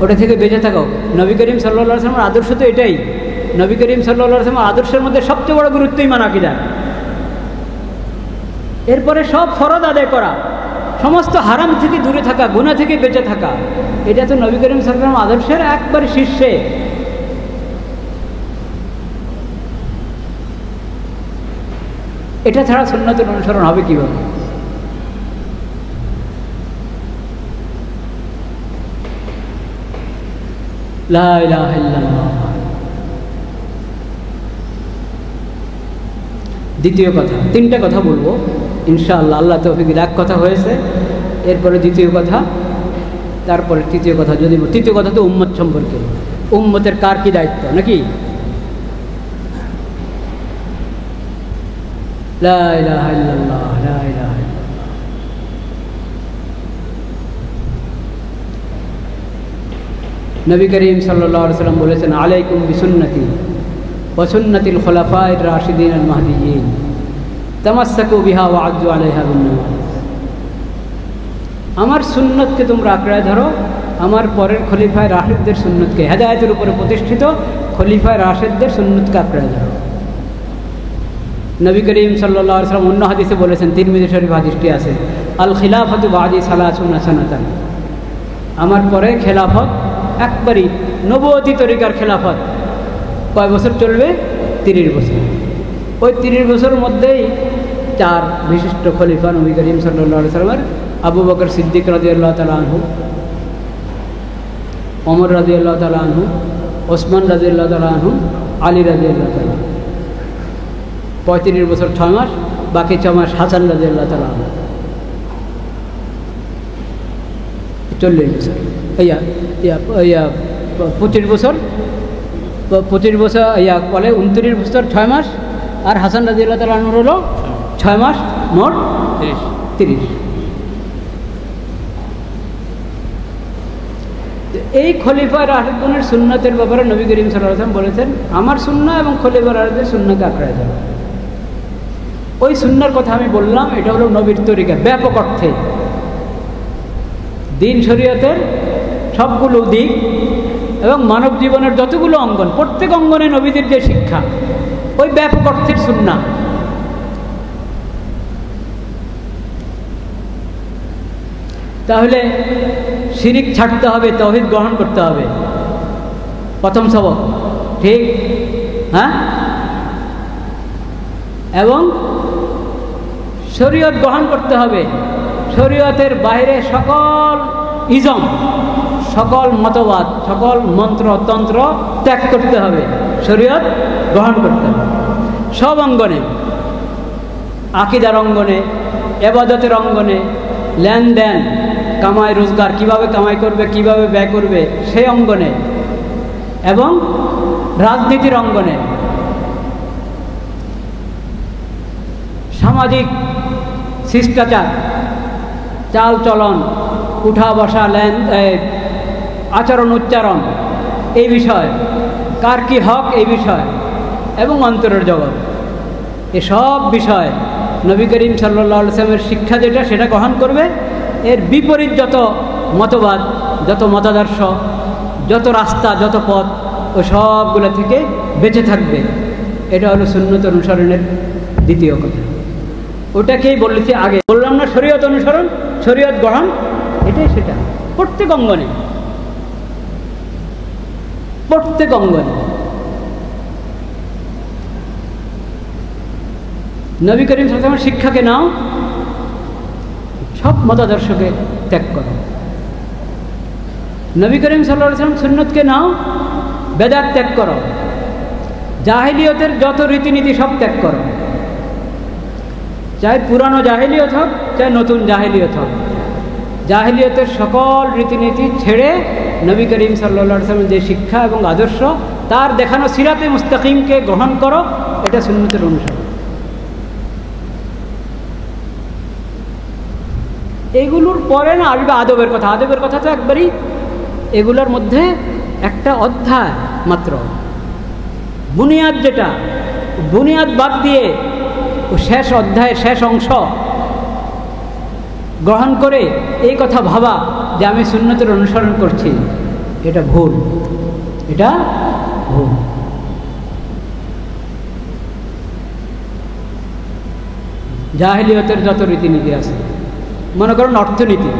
ওটা থেকে বেঁচে থাকো। নবী করিম সাল্লাল্লাহু আলাইহি ওয়াসাল্লামের আদর্শ তো এটাই। নবী করিম সাল্লাল্লাহু আলাইহি ওয়াসাল্লামের আদর্শের মধ্যে সবচেয়ে বড় গুরুত্ব ঈমান আকীদা। এরপরে সব ফরজ আদায় করা, সমস্ত হারাম থেকে দূরে থাকা, গুনাহ থেকে বেঁচে থাকা, এটা তো নবী করিম সাল্লাল্লাহু আলাইহি ওয়াসাল্লামের আদর্শের একবারে শীর্ষে। এটা ছাড়া সুন্নতের অনুসরণ হবে কিভাবে? লা ইলাহা ইল্লাল্লাহ। দ্বিতীয় কথা, তিনটা কথা বলবো ইনশাআল্লাহ, আল্লাহ তৌফিক দিলে। এক কথা হয়েছে, এরপরে দ্বিতীয় কথা, তারপরে তৃতীয় কথা। যদি তৃতীয় কথা তো উম্মত সম্পর্কে, উম্মতের কার কি দায়িত্ব নাকি? লা ইলাহা ইল্লাল্লাহ, লা ইলাহা ইল্লাল্লাহ। নবী করিম সাল্লাল্লাহু আলাইহি ওয়াসাল্লাম বলেছেন, আলাইকুম বিসুন্নতি ওয়া সুন্নাতিল খুলাফায়ে রাশিদিন আল মাহদিয়্যিন তামাসসাকু বিহা ওয়া আযযু আলাইহা বিন-নাওয়াজিজ। আমার সুন্নতকে তোমরা আঁকড়ে ধরো, আমার পরের খলিফায়ে রাশিদদের সুন্নতকে, হেদায়েতের উপরে প্রতিষ্ঠিত খলিফায়ে রাশিদদের সুন্নতকে আঁকড়ে ধরো। নবী করিম সাল্লাল্লাহু আলাইহি ওয়াসাল্লাম অন্য হাদিসে বলেছেন, তিরমিজি শরীফ হাদিসটি আছে, আল খিলাফাতু বাদি সালাসুনা সানাতান, আমার পরে খেলাফত একবারই নবুয়তি তরিকার খেলাফত। কয় বছর চলবে? 30 বছর। ওই 30 বছরের মধ্যেই 4 বিশিষ্ট খলিফা নবী করিম সাল্লাল্লাহু আলাইহি ওয়াসাল্লামের, আবু বকর সিদ্দিক রাদিয়াল্লাহু তাআলা আনহু, ওমর রাদিয়াল্লাহু তাআলা আনহু, ওসমান রাদিয়াল্লাহু তাআলা আনহু, আলী রাদিয়াল্লাহু তাআলা। 35 বছর 6 মাস, বাকি 6 মাস হাসান রাদিয়াল্লাহু তাআলা আনহু। 40 বছর, 25 বছর, 25 বছর বলে 29 বছর 6 মাস, আর হাসান রাদিয়াল্লাহু তাআলা আনহুর হলো 6 মাস, মোট 30। এই খলিফা রাশিদগণের সুন্নতের ব্যাপারে নবী করিম সাল্লাল্লাহু আলাইহি ওয়াসাল্লাম বলেছেন, আমার সুন্নাহ এবং খলিফা রাশিদের সুন্নাহকে আঁকড়ে ধরো। ওই সুন্নাহর কথা আমি বললাম, এটা হলো নবীর তরিকা ব্যাপক অর্থে। দিন শরীয়তের সবগুলো দিক এবং মানব জীবনের যতগুলো অঙ্গন, প্রত্যেক অঙ্গনে নবীদের যে শিক্ষা, ওই ব্যাপক অর্থের সুন্নাহ। তাহলে শিরিক ছাড়তে হবে, তাওহীদ গ্রহণ করতে হবে, প্রথম সবক, ঠিক? হ্যাঁ। এবং শরীয়ত গ্রহণ করতে হবে, শরীয়তের বাইরে সকল ইজম, সকল মতবাদ, সকল মন্ত্র তন্ত্র ত্যাগ করতে হবে, শরীয়ত গ্রহণ করতে হবে সব অঙ্গনে, আকীদার অঙ্গনে, ইবাদতের অঙ্গনে, লেনদেন, কামাই রোজগার, কিভাবে কামাই করবে, কিভাবে ব্যয় করবে, সেই অঙ্গনে, এবং রাজনীতির অঙ্গনে, সামাজিক শিষ্টাচার, চাল চলন, উঠা বসা, আচরণ উচ্চারণ, এই বিষয়, কার কি হক এই বিষয়, এবং অন্তরের জগৎ, এসব বিষয় নবী করিম সাল্লাল্লাহু আলাইহি ওয়াসাল্লামের শিক্ষা যেটা সেটা গ্রহণ করবে, এর বিপরীত যত মতবাদ, যত মতাদর্শ, যত রাস্তা, যত পথ, ও সবগুলো থেকে বেঁচে থাকবে। এটা হলো সুন্নত অনুসরণের দ্বিতীয় কথা। ওটাকেই বলেছি আগে, বললাম না শরীয়ত অনুসরণ, শরীয়ত গ্রহণ, এটাই সেটা প্রত্যেক অঙ্গনে, প্রত্যেক অঙ্গনে। নবী করিম সাল্লাল্লাহু আলাইহি ওয়াসাল্লামের শিক্ষাকে নাও, সব মতাদর্শকে ত্যাগ করো। নবী করিম সাল্লাল্লাহু আলাইহি ওয়াসাল্লাম সুন্নতকে নাও, বেদাত ত্যাগ করো। জাহিলিয়তের যত রীতিনীতি সব ত্যাগ করো, চাই পুরানো জাহিলিয়ত হোক, চাই নতুন জাহিলিয়ত হোক। জাহিলিয়তের সকল রীতিনীতি ছেড়ে নবী করিম সাল্লাল্লাহু আলাইহি ওয়াসাল্লামের যে শিক্ষা এবং আদর্শ, তার দেখানো সিরাতে মুস্তাকিমকে গ্রহণ করো, এটা সুন্নতের অনুসরণ। এগুলোর পরে না আসবে আদবের কথা। আদবের কথা তো একবারই এগুলোর মধ্যে একটা অধ্যায় মাত্র, বুনিয়াদ, যেটা বুনিয়াদ বাদ দিয়ে ও শেষ অধ্যায়ের শেষ অংশ গ্রহণ করে এই কথা ভাবা যে আমি সুন্নতের অনুসরণ করছি, এটা ভুল, এটা ভুল। জাহিলিয়তের যত রীতিনীতি আছে, মনে করুন অর্থনীতি,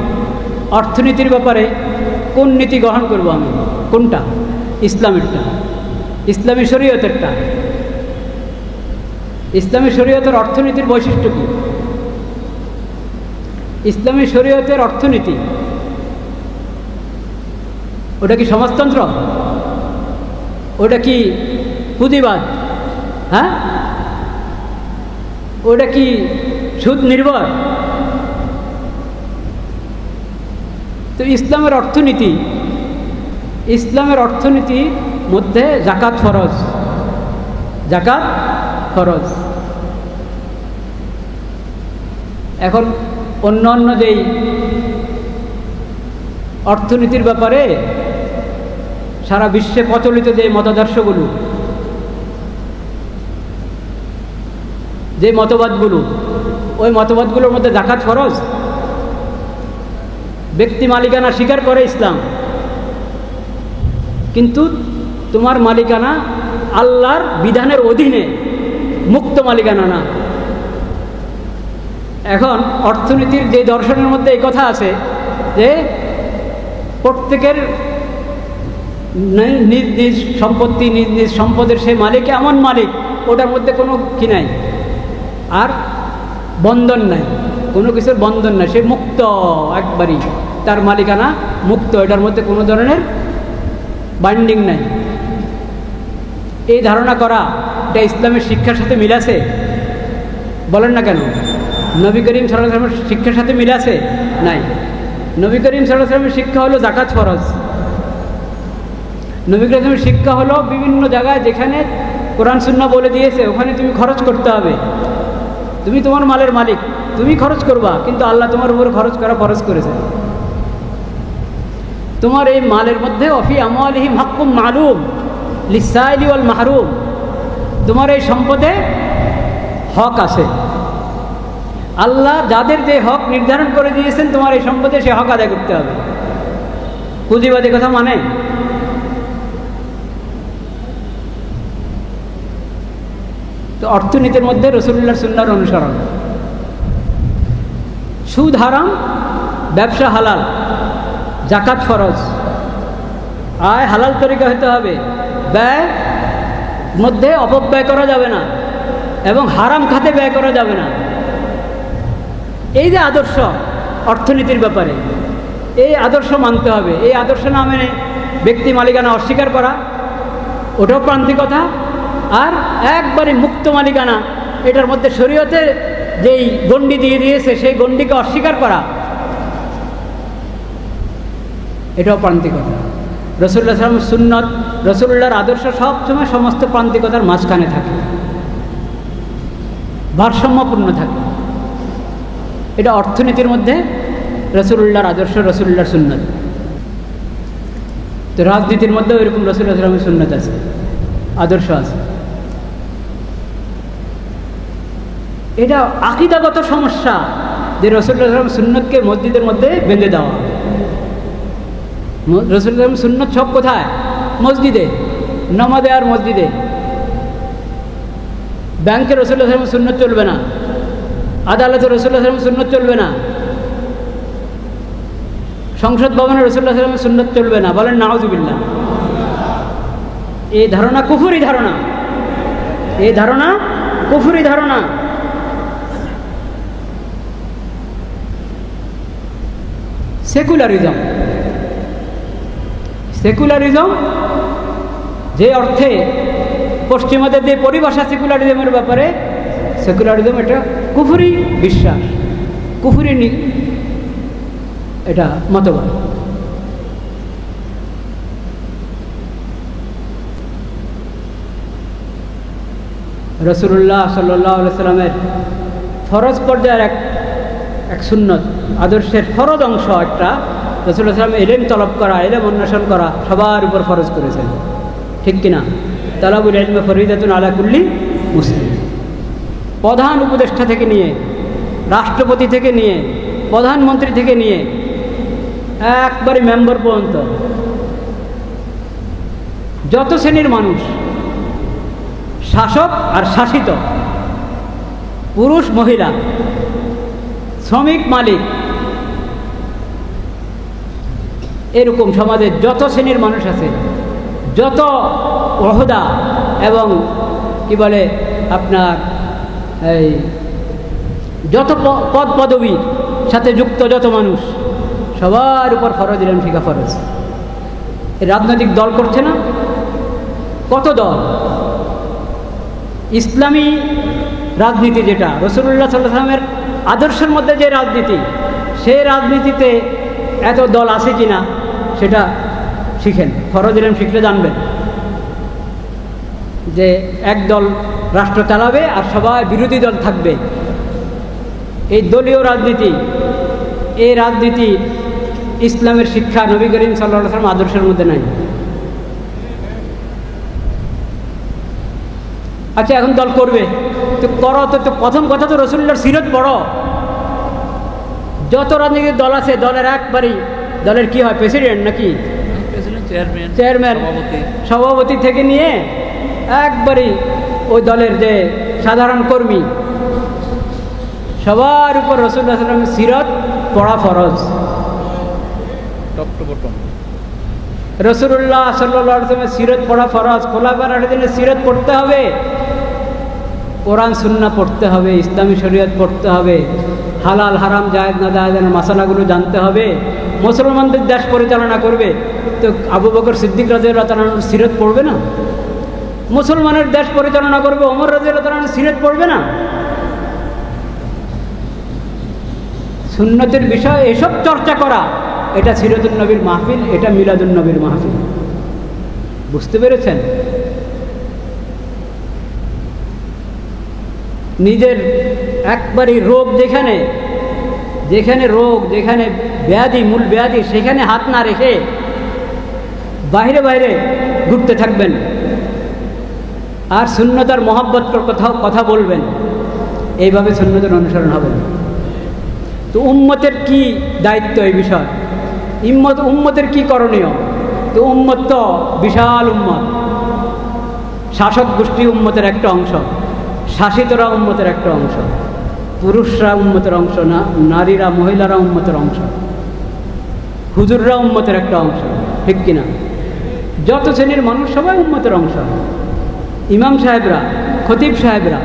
অর্থনীতির ব্যাপারে কোন নীতি গ্রহণ করব আমি? কোনটা? ইসলামেরটা, ইসলামী শরীয়তেরটা। ইসলামী শরীয়তের অর্থনীতির বৈশিষ্ট্য কী? ইসলামী শরীয়তের অর্থনীতি ওটা কি সমাজতন্ত্র? ওটা কি পুঁজিবাদ? হ্যাঁ, ওটা কি সুদ নির্ভর? তো ইসলামের অর্থনীতি, ইসলামের অর্থনীতির মধ্যে জাকাত ফরজ, জাকাত ফরজ। এখন অন্যান্য যেই অর্থনীতির ব্যাপারে সারা বিশ্বে প্রচলিত যে মতাদর্শগুলো, যে মতবাদগুলো, ওই মতবাদগুলোর মধ্যে জাকাত ফরজ। ব্যক্তি মালিকানা স্বীকার করে ইসলাম, কিন্তু তোমার মালিকানা আল্লাহর বিধানের অধীনে, মুক্ত মালিকানা না। এখন অর্থনীতির যে দর্শনের মধ্যে এই কথা আছে যে প্রত্যেকের নিজ নিজ সম্পত্তি, নিজ নিজ সম্পদের সে মালিক, এমন মালিক ওটার মধ্যে কোনো কি নাই, আর বন্ধন নাই, কোনো কিছুর বন্ধন নাই, সে মুক্ত, একবারই তার মালিকানা মুক্ত, এটার মধ্যে কোনো ধরনের বাইন্ডিং নাই। এই ধারণা করা এটা ইসলামের শিক্ষার সাথে মিলাছে? বলেন না কেন? নবী করিম সাল্লাল্লাহু আলাইহি ওয়াসাল্লামের শিক্ষার সাথে মিলাছে? নাই। নবী করিম সাল্লাল্লাহু আলাইহি ওয়াসাল্লামের শিক্ষা হলো জাকাত ফরজ। নবী করিম সাল্লাল্লাহু আলাইহি ওয়াসাল্লামের শিক্ষা হলো বিভিন্ন জায়গায় যেখানে কোরআন সুন্নাহ বলে দিয়েছে ওখানে তুমি খরচ করতে হবে। তুমি তোমার মালের মালিক, তুমি খরচ করবা, কিন্তু আল্লাহ তোমার উপর খরচ করা ফরজ করেছে। তোমার এই মালের মধ্যে অফি আমওয়ালিহিম হাক্কুম মালুম লিসাইলি ওয়াল মাহরুম, তোমার এই সম্পদে হক আছে। আল্লাহ যাদের যে হক নির্ধারণ করে দিয়েছেন তোমার এই সম্পদে, সে হক আদায় করতে হবে। পুঁজিবাদী কথা মানে? তো অর্থনীতির মধ্যে রাসূলুল্লাহর সুন্নাহর অনুসরণ। সুদ হারাম, ব্যবসা হালাল, জাকাত ফরজ, আয় হালাল তরিকা হতে হবে, ব্যয় মধ্যে অপব্যয় করা যাবে না এবং হারাম খাতে ব্যয় করা যাবে না। এই যে আদর্শ অর্থনীতির ব্যাপারে, এই আদর্শ মানতে হবে। এই আদর্শ না মেনে ব্যক্তি মালিকানা অস্বীকার করা, ওটাও প্রান্তিকতা। আর একবারে মুক্ত মালিকানা, এটার মধ্যে শরীয়তে যেই গণ্ডি দিয়ে দিয়েছে সেই গণ্ডিকে অস্বীকার করা, এটাও প্রান্তিকতা। রাসূলুল্লাহ সাল্লাল্লাহু আলাইহি ওয়াসাল্লাম সুন্নত, রাসূলুল্লাহর আদর্শ সবসময় সমস্ত প্রান্তিকতার মাঝখানে থাকে, ভারসাম্যপূর্ণ থাকে। এটা অর্থনীতির মধ্যে রাসূলুল্লাহর আদর্শ, রাসূলুল্লাহর সুন্নত। তো রাজনীতির মধ্যে ওইরকম রাসূলুল্লাহ সাল্লাল্লাহু আলাইহি ওয়াসাল্লামের সুন্নত আছে, আদর্শ আছে। এটা আকীদাগত সমস্যা যে রাসূলুল্লাহ সাল্লাল্লাহু আলাইহি ওয়াসাল্লাম সুন্নতকে মসজিদের মধ্যে বেঁধে দেওয়া। রাসূলুল্লাহ সাল্লাল্লাহু আলাইহি ওয়াসাল্লাম সুন্নত সব কোথায়? মসজিদে, নামাজে আর মসজিদে। ব্যাংকে রাসূলুল্লাহ সাল্লাল্লাহু আলাইহি ওয়াসাল্লাম সুন্নত চলবে না, আদালতে রাসূলুল্লাহ সাল্লাল্লাহু আলাইহি ওয়াসাল্লাম সুন্নত চলবে না, সংসদ ভবনে রাসূলুল্লাহ সাল্লাল্লাহু আলাইহি ওয়াসাল্লাম সুন্নত চলবে না। বলেন নাউযুবিল্লাহ। এই ধারণা কুফরি ধারণা, এই ধারণা কুফরি ধারণা। সেকুলারিজম, সেকুলারিজম যে অর্থে পশ্চিমাদের যে পরিভাষা সেকুলারিজমের ব্যাপারে, সেকুলারিজম এটা কুফরি বিশ্বাস, কুফরি এটা মতবাদ। রাসূলুল্লাহ সাল্লাল্লাহু আলাইহি ওয়াসাল্লামের ফরজ পর্যায়ের এক সুন্নত, আদর্শের ফরজ অংশ একটা। রাসূলুল্লাহ সাল্লাল্লাহু আলাইহি ওয়াসাল্লাম ইলম তলব করা, ইলম অন্বেষণ করা সবার উপর ফরজ করেছেন, ঠিক কিনা? তালাবুল ইলমি ফরিদাতুন আলা কুল্লি মুসলিম। প্রধান উপদেষ্টা থেকে নিয়ে, রাষ্ট্রপতি থেকে নিয়ে, প্রধানমন্ত্রী থেকে নিয়ে একবারে মেম্বার পর্যন্ত যত শ্রেণীর মানুষ, শাসক আর শাসিত, পুরুষ মহিলা, শ্রমিক মালিক, এরকম সমাজের যত শ্রেণীর মানুষ আছে, যত ওহদা এবং কি বলে আপনার এই যত পদ পদবীর সাথে যুক্ত যত মানুষ, সবার উপর ফরজ ইলম শিখা ফরজ। রাজনৈতিক দল করছে না? কত দল? ইসলামী রাজনীতি যেটা রাসূলুল্লাহ সাল্লাল্লাহু আলাইহি ওয়াসাল্লামের আদর্শের মধ্যে যে রাজনীতি, সেই রাজনীতিতে এত দল আছে কি না সেটা শিখেন। ফরজ ইলম শিখলে জানবেন যে এক দল রাষ্ট্র চালাবে আর সবাই বিরোধী দল থাকবে। এই দলীয় রাজনীতি, এই রাজনীতি ইসলামের শিক্ষা নবী করিম সাল্লাল্লাহু আলাইহি ওয়াসাল্লাম আদর্শের মধ্যে নাই। আচ্ছা, এখন দল করবে তো করো, তো প্রথম কথা তো রাসূলুল্লাহর সিরত পড়ো। যত রাজনৈতিক দল আছে, দলের একবারই, দলের কি হয়, প্রেসিডেন্ট নাকি চেয়ারম্যান, সভাপতি থেকে নিয়ে একবারই ওই দলের যে সাধারণ কর্মী, সবার উপর রাসূলুল্লাহ সাল্লাল্লাহু আলাইহি ওয়াসাল্লামের সিরত পড়া ফরজ। রাসূলুল্লাহ সাল্লাল্লাহু আলাইহি ওয়াসাল্লামের সিরত পড়া ফরজ। খোলাফায়ে রাশিদিনের সিরত পড়তে হবে, কোরআন সুন্নাহ পড়তে হবে, ইসলামী শরীয়ত পড়তে হবে, হালাল হারাম জায়েজ না জায়েজের মাসালাগুলো জানতে হবে। মুসলমানদের দেশ পরিচালনা করবে তো আবু বকর সিদ্দিক রাদিয়াল্লাহু তাআলা সিরত পড়বে না? মুসলমানের দেশ পরিচালনা করবে ওমর রাদিয়াল্লাহু তাআলা সিরত পড়বে না? সুন্নতের বিষয় এসব চর্চা করা, এটা সিরাতুন নবীর মাহফিল, এটা মিলাদুন নবীর মাহফিল। বুঝতে পেরেছেন? নিজের একবারই রোগ যেখানে, যেখানে রোগ, যেখানে ব্যাধি, মূল ব্যাধি, সেখানে হাত না রেখে বাইরে বাইরে ঘুরতে থাকবেন আর সুন্নতার মহব্বতের কথা বলবেন। এইভাবে সুন্নতের অনুসরণ হবে। তো উম্মতের কি দায়িত্ব এই বিষয়? উম্মতের কি করণীয়? তো উম্মত তো বিশাল উম্মত, শাসক গোষ্ঠী উম্মতের একটা অংশ, শাসিতরা উম্মতের একটা অংশ, পুরুষরা উম্মতের অংশ না, নারীরা মহিলারা উম্মতের অংশ, হুজুররা উম্মতের একটা অংশ, ঠিক কিনা? যত শ্রেণীর মানুষ সবাই উম্মতের অংশ। ইমাম সাহেবরা, খতিব সাহেবরা,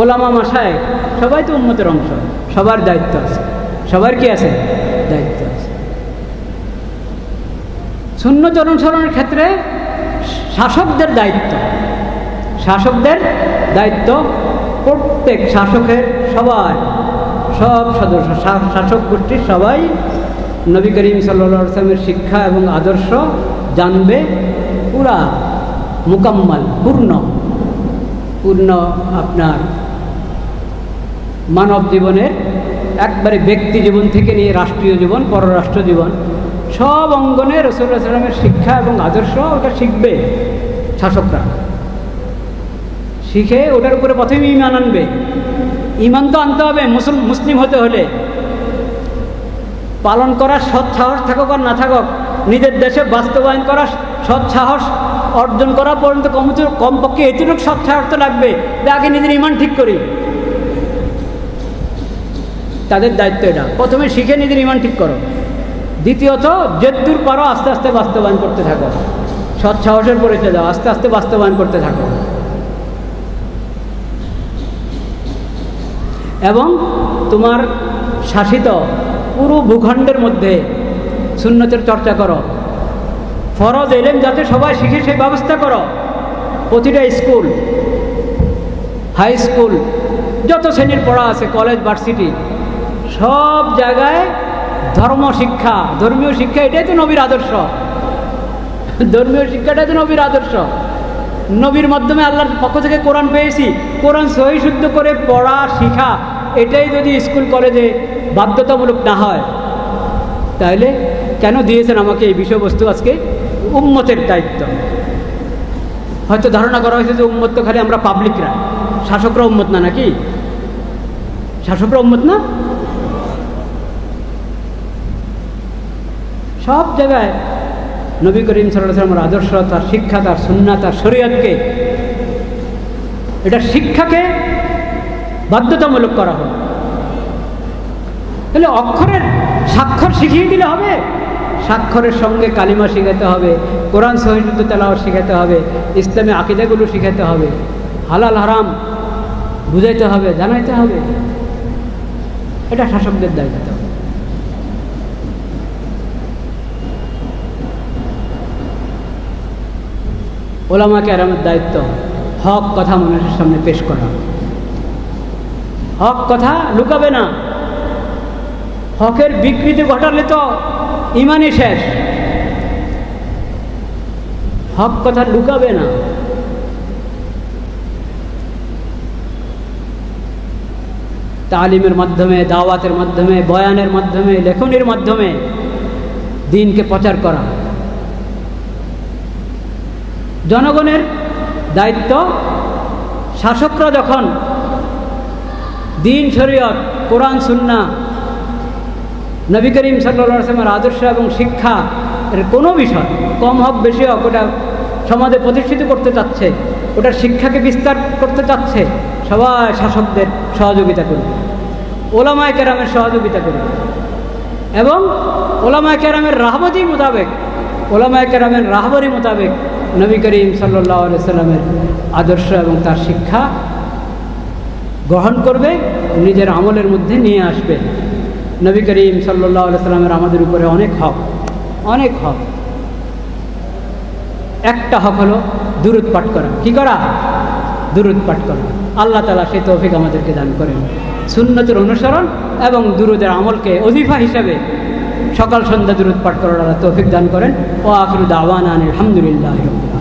ওলামা মাশায়েখ সবাই তো উম্মতের অংশ। সবার দায়িত্ব আছে, সবার কি আছে? দায়িত্ব আছে। সুন্নত অনুসরণের ক্ষেত্রে শাসকদের দায়িত্ব, শাসকদের দায়িত্ব, প্রত্যেক শাসকের সবাই, সব সদস্য, শাসক গোষ্ঠীর সবাই নবী করিম সাল্লাল্লাহু আলাইহি ওয়াসাল্লামের শিক্ষা এবং আদর্শ জানবে, পুরা মুকাম্মাল, পূর্ণ আপনার মানব জীবনের একবারে ব্যক্তি জীবন থেকে নিয়ে রাষ্ট্রীয় জীবন, পররাষ্ট্র জীবন, সব অঙ্গনে রাসূলুল্লাহ সাল্লাল্লাহু আলাইহি ওয়াসাল্লামের শিক্ষা এবং আদর্শ ওটা শিখবে শাসকরা। শিখে ওটার উপরে প্রথমে ঈমান আনবে। ঈমান তো আনতে হবে মুসলিম হতে হলে। পালন করার সৎ সাহস থাকুক আর না থাকুক, নিজের দেশে বাস্তবায়ন করার সৎ সাহস অর্জন করা পর্যন্ত কমপক্ষে এতটুকু সৎ সাহস তো লাগবে যে আগে নিজের ঈমান ঠিক করি। তাদের দায়িত্ব এটা, প্রথমে শিখে নিজের ঈমান ঠিক করো। দ্বিতীয়ত যদ্দূর পারো আস্তে আস্তে বাস্তবায়ন করতে থাকো, সৎ সাহসের পরিচয় দাও, আস্তে আস্তে বাস্তবায়ন করতে থাকো। এবং তোমার শাসিত পুরো ভূখণ্ডের মধ্যে সুন্নতের চর্চা করো। ফরজ এলেম যাতে সবাই শিখে সেই ব্যবস্থা করো। প্রতিটা স্কুল, হাই স্কুল, যত শ্রেণীর পড়া আছে, কলেজ, ভার্সিটি, সব জায়গায় ধর্মশিক্ষা, ধর্মীয় শিক্ষা, এটাই তো নবীর আদর্শ। ধর্মীয় শিক্ষাটাই তো নবীর আদর্শ। নবীর মাধ্যমে আল্লাহর পক্ষ থেকে কোরআন পেয়েছি, কোরআন সহি শুদ্ধ করে পড়া শিখা, এটাই যদি স্কুল কলেজে বাধ্যতামূলক না হয়, তাহলে কেন দিয়েছেন আমাকে এই বিষয়বস্তু? আজকে উম্মতের দায়িত্ব। হয়তো ধারণা করা হয়েছে যে উম্মত তো খালি আমরা পাবলিকরা, শাসকরা উম্মত না, নাকি? শাসকরা উম্মত না? সব জায়গায় নবী করিম সাল্লাল্লাহু আলাইহি ওয়াসাল্লামের আদর্শ, তার শিক্ষা, তার সুন্নাহ, তার শরীয়তকে, এটা শিক্ষাকে বাধ্যতামূলক করা হয়। তাহলে অক্ষরের স্বাক্ষর শিখিয়ে দিলে হবে? স্বাক্ষরের সঙ্গে কালিমা শিখাতে হবে, কোরআন সহিহ তেলাওয়াত শিখাতে হবে, ইসলামী আকীদাগুলো শিখাতে হবে, হালাল হারাম বুঝাইতে হবে, জানাইতে হবে। এটা শাসকদের দায়িত্ব। ওলামা কেরামের দায়িত্ব হক কথা মানুষের সামনে পেশ করা। হক কথা লুকাবে না। হকের বিকৃতি ঘটালে তো ইমানই শেষ। হক কথা লুকাবে না। তালিমের মাধ্যমে, দাওয়াতের মাধ্যমে, বয়ানের মাধ্যমে, লেখনের মাধ্যমে দ্বীনকে প্রচার করা। জনগণের দায়িত্ব, শাসকরা যখন দ্বীন, শরীয়ত, কোরআন, সুন্নাহ, নবী করিম সাল্লাল্লাহু আলাইহি ওয়াসাল্লামের আদর্শ এবং শিক্ষা এর কোনো বিষয়, কম হোক বেশি হোক, ওটা সমাজে প্রতিষ্ঠিত করতে চাচ্ছে, ওটার শিক্ষাকে বিস্তার করতে চাচ্ছে, সবাই শাসকদের সহযোগিতা করবে, ওলামায়ে কেরামের সহযোগিতা করবে। এবং ওলামায়ে কেরামের রাহবতি মোতাবেক, ওলামায়ে কেরামের রাহবরি মোতাবেক নবী করিম সাল্লাল্লাহু আলাইহি ওয়াসাল্লামের আদর্শ এবং তার শিক্ষা গ্রহণ করবে, নিজের আমলের মধ্যে নিয়ে আসবে। নবী করিম সাল্লাল্লাহু আলাইহি ওয়াসাল্লামের আমাদের উপরে অনেক হক, অনেক হক। একটা হক হলো দুরূদ পাঠ করা। কি করা? দুরূদ পাঠ করা। আল্লাহ তাআলা সেই তৌফিক আমাদেরকে দান করেন। সুন্নতের অনুসরণ এবং দুরূদের আমলকে ওজিফা হিসাবে সকাল সন্ধ্যা দুরূদ পাঠ করার আল্লাহ তৌফিক দান করেন। ওয়া আখিরু দাওয়ানা আলহামদুলিল্লাহি রাব্বিল আলামিন।